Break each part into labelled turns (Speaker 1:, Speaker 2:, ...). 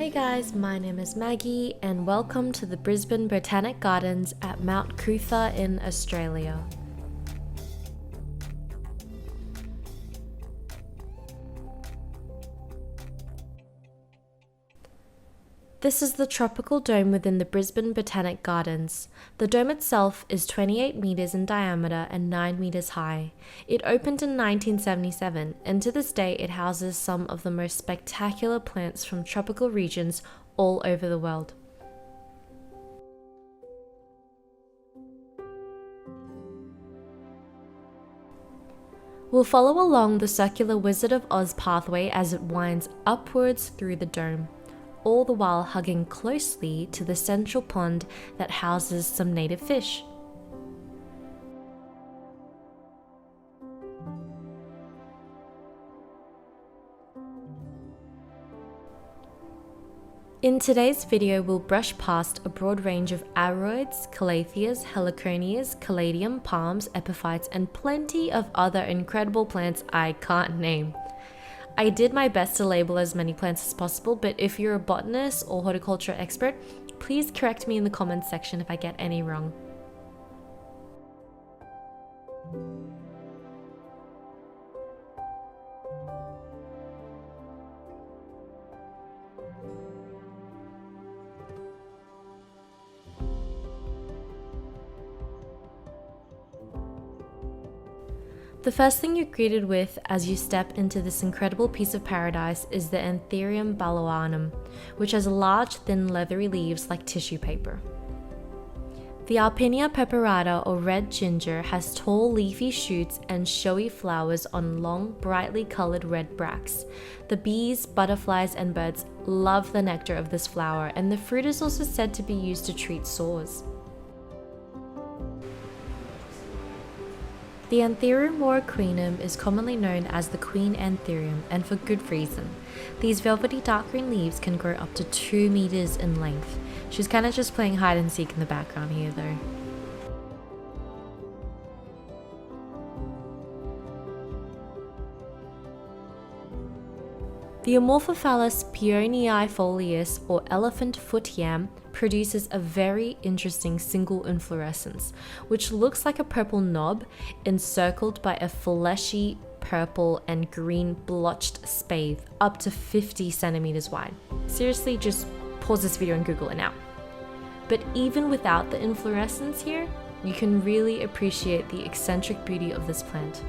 Speaker 1: Hey guys, my name is Maggie and welcome to the Brisbane Botanic Gardens at Mt Coot-the in Australia. This is the tropical dome within the Brisbane Botanic Gardens. The dome itself is 28 metres in diameter and 9 metres high. It opened in 1977 and to this day it houses some of the most spectacular plants from tropical regions all over the world. We'll follow along the circular Wizard of Oz pathway as it winds upwards through the dome, all the while hugging closely to the central pond that houses some native fish. In today's video, we'll brush past a broad range of aroids, calatheas, heliconias, caladium, palms, epiphytes, and plenty of other incredible plants I can't name. I did my best to label as many plants as possible, but if you're a botanist or horticulture expert, please correct me in the comments section if I get any wrong. The first thing you're greeted with as you step into this incredible piece of paradise is the Anthurium Balaoanum, which has large, thin, leathery leaves like tissue paper. The Alpinia Purpurata or red ginger has tall leafy shoots and showy flowers on long, brightly colored red bracts. The bees, butterflies, and birds love the nectar of this flower, and the fruit is also said to be used to treat sores. The Anthurium Waroqueanum is commonly known as the Queen Anthurium, and for good reason. These velvety dark green leaves can grow up to 2 meters in length. She's kind of just playing hide and seek in the background here though. The Amorphophallus peonii folius or elephant foot yam produces a very interesting single inflorescence, which looks like a purple knob encircled by a fleshy purple and green blotched spathe up to 50 centimeters wide. Seriously, just pause this video and Google it now. But even without the inflorescence here, you can really appreciate the eccentric beauty of this plant.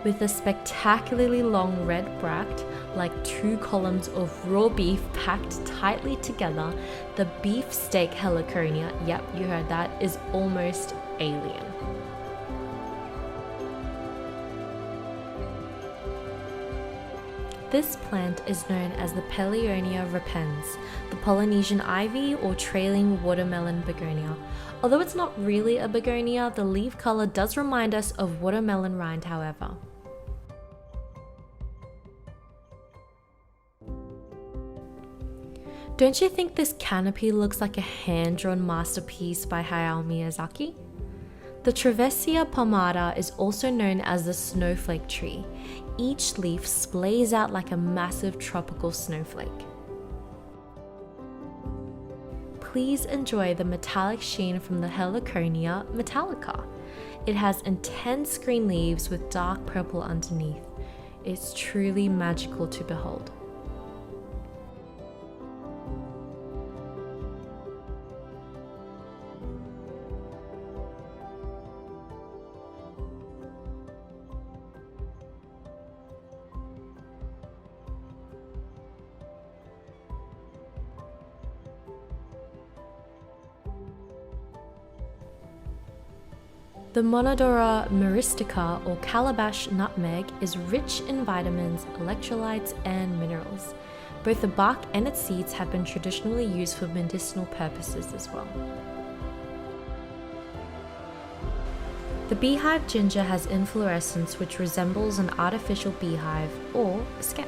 Speaker 1: With a spectacularly long red bract, like 2 columns of raw beef packed tightly together, the Beefsteak Heliconia, yep, you heard that, is almost alien. This plant is known as the Paleonia repens, the Polynesian ivy or trailing watermelon begonia. Although it's not really a begonia, the leaf color does remind us of watermelon rind, however. Don't you think this canopy looks like a hand-drawn masterpiece by Hayao Miyazaki? The Travesia palmata is also known as the snowflake tree. Each leaf splays out like a massive tropical snowflake. Please enjoy the metallic sheen from the Heia Metallica. It has intense green leaves with dark purple underneath. It's truly magical to behold. The Monstera Myristica or calabash nutmeg is rich in vitamins, electrolytes, and minerals. Both the bark and its seeds have been traditionally used for medicinal purposes as well. The beehive ginger has inflorescence which resembles an artificial beehive or a scent.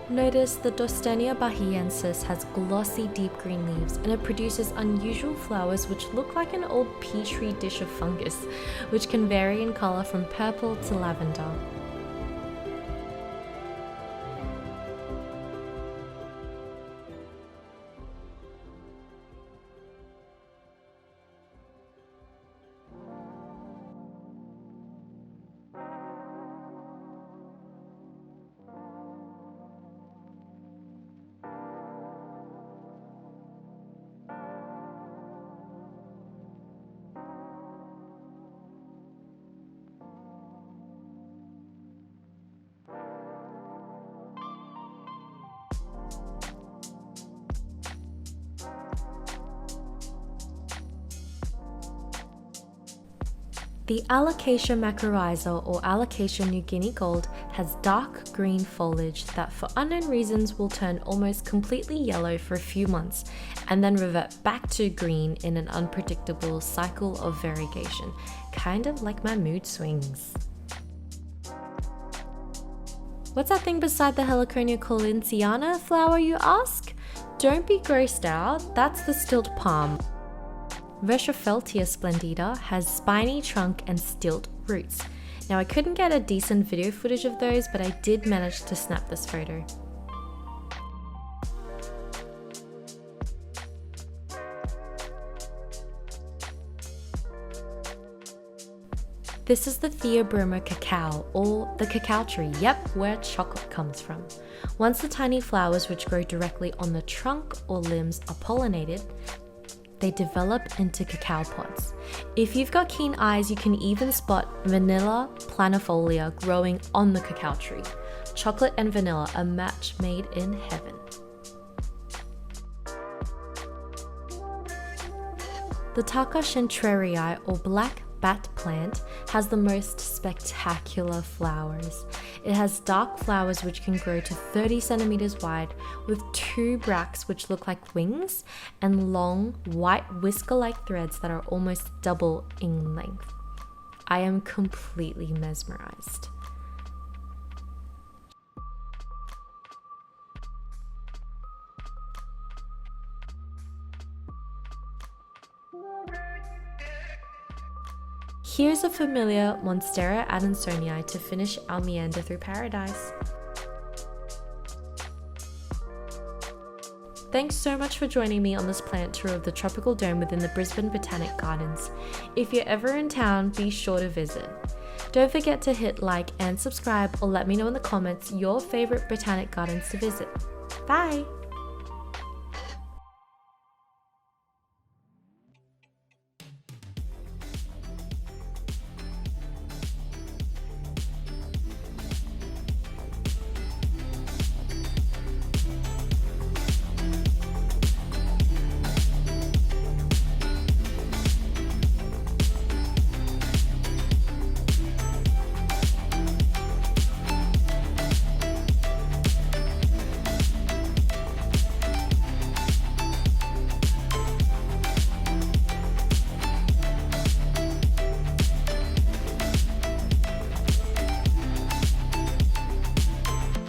Speaker 1: Notice the Dostenia bahiensis has glossy deep green leaves, and it produces unusual flowers which look like an old petri dish of fungus, which can vary in colour from purple to lavender. The Alocasia Macrorrhiza or Alocasia New Guinea Gold has dark green foliage that for unknown reasons will turn almost completely yellow for a few months and then revert back to green in an unpredictable cycle of variegation, kind of like my mood swings. What's that thing beside the Heliconia collinsiana flower, you ask? Don't be grossed out, that's the stilt palm. VESHZA splendida has spiny trunk and stilt roots. Now I couldn't get a decent video footage of those, but I did manage to snap this photo. This is the Theobroma cacao, or the cacao tree, yep, where chocolate comes from. Once the tiny flowers which grow directly on the trunk or limbs are pollinated, they develop into cacao pods. If you've got keen eyes, you can even spot vanilla planifolia growing on the cacao tree. Chocolate and vanilla, a match made in heaven. The Taka Schentrerii, or black bat plant, has the most spectacular flowers. It has dark flowers which can grow to 30 centimeters wide, with 2 bracts which look like wings and long white whisker-like threads that are almost double in length. I am completely mesmerized. Here's a familiar Monstera Adansonii to finish our meander through paradise. Thanks so much for joining me on this plant tour of the tropical dome within the Brisbane Botanic Gardens. If you're ever in town, be sure to visit. Don't forget to hit like and subscribe, or let me know in the comments your favourite botanic gardens to visit. Bye!